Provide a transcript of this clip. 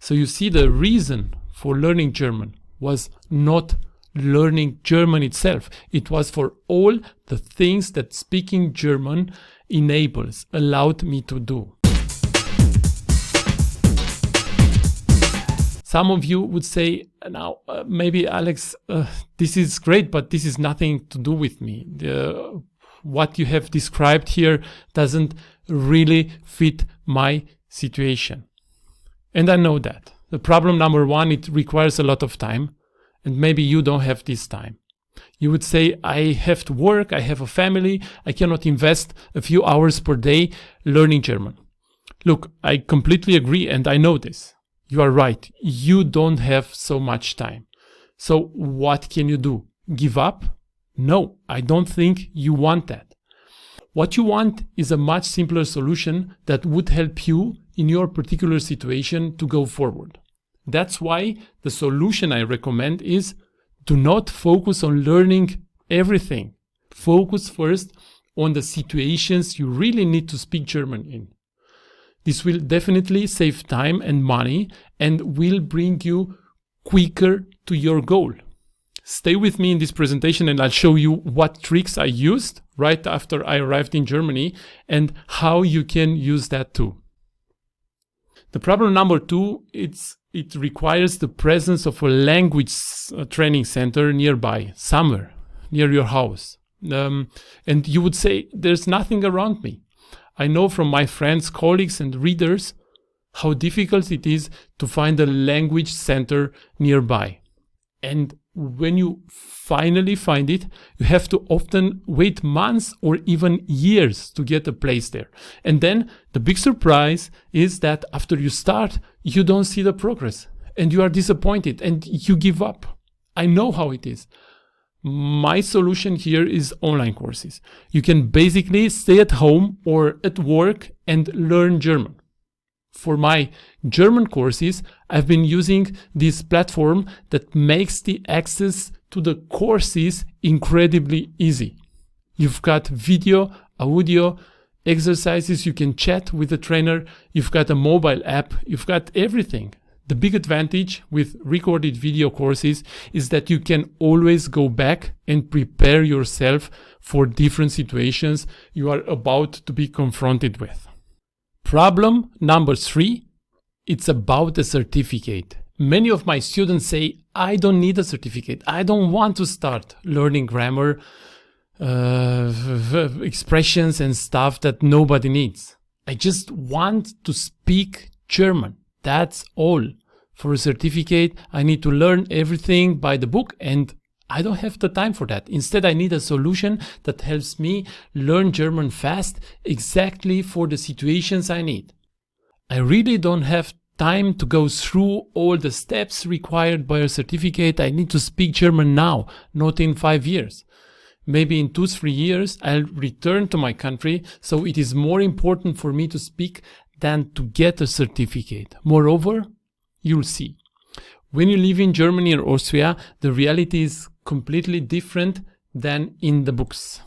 So you see, the reason for learning German was not learning German itself. It was for all the things that speaking German allowed me to do. Some of you would say, now, maybe Alex, this is great, but this is nothing to do with me. What you have described here doesn't really fit my situation. And I know that. The problem number one, it requires a lot of time, and maybe you don't have this time. You would say, I have to work, I have a family, I cannot invest a few hours per day learning German. Look, I completely agree, and I know this. You are right. You don't have so much time. So what can you do? Give up? No, I don't think you want that. What you want is a much simpler solution that would help you in your particular situation to go forward. That's why the solution I recommend is do not focus on learning everything. Focus first on the situations you really need to speak German in. This will definitely save time and money and will bring you quicker to your goal. Stay with me in this presentation and I'll show you what tricks I used right after I arrived in Germany and how you can use that too. The problem number two, it requires the presence of a language training center nearby, somewhere near your house. And you would say, there's nothing around me. I know from my friends, colleagues, and readers how difficult it is to find a language center nearby. And when you finally find it, you have to often wait months or even years to get a place there. And then the big surprise is that after you start, you don't see the progress and you are disappointed and you give up. I know how it is. My solution here is online courses. You can basically stay at home or at work and learn German. For my German courses, I've been using this platform that makes the access to the courses incredibly easy. You've got video, audio, exercises, you can chat with the trainer, you've got a mobile app, you've got everything. The big advantage with recorded video courses is that you can always go back and prepare yourself for different situations you are about to be confronted with. Problem number 3, it's about a certificate. Many of my students say, I don't need a certificate. I don't want to start learning grammar, expressions and stuff that nobody needs. I just want to speak German. That's all. For a certificate, I need to learn everything by the book and I don't have the time for that. Instead, I need a solution that helps me learn German fast exactly for the situations I need. I really don't have time to go through all the steps required by a certificate. I need to speak German now, not in 5 years. Maybe in 2-3 years, I'll return to my country, so it is more important for me to speak than to get a certificate. Moreover, you'll see, when you live in Germany or Austria, the reality is completely different than in the books.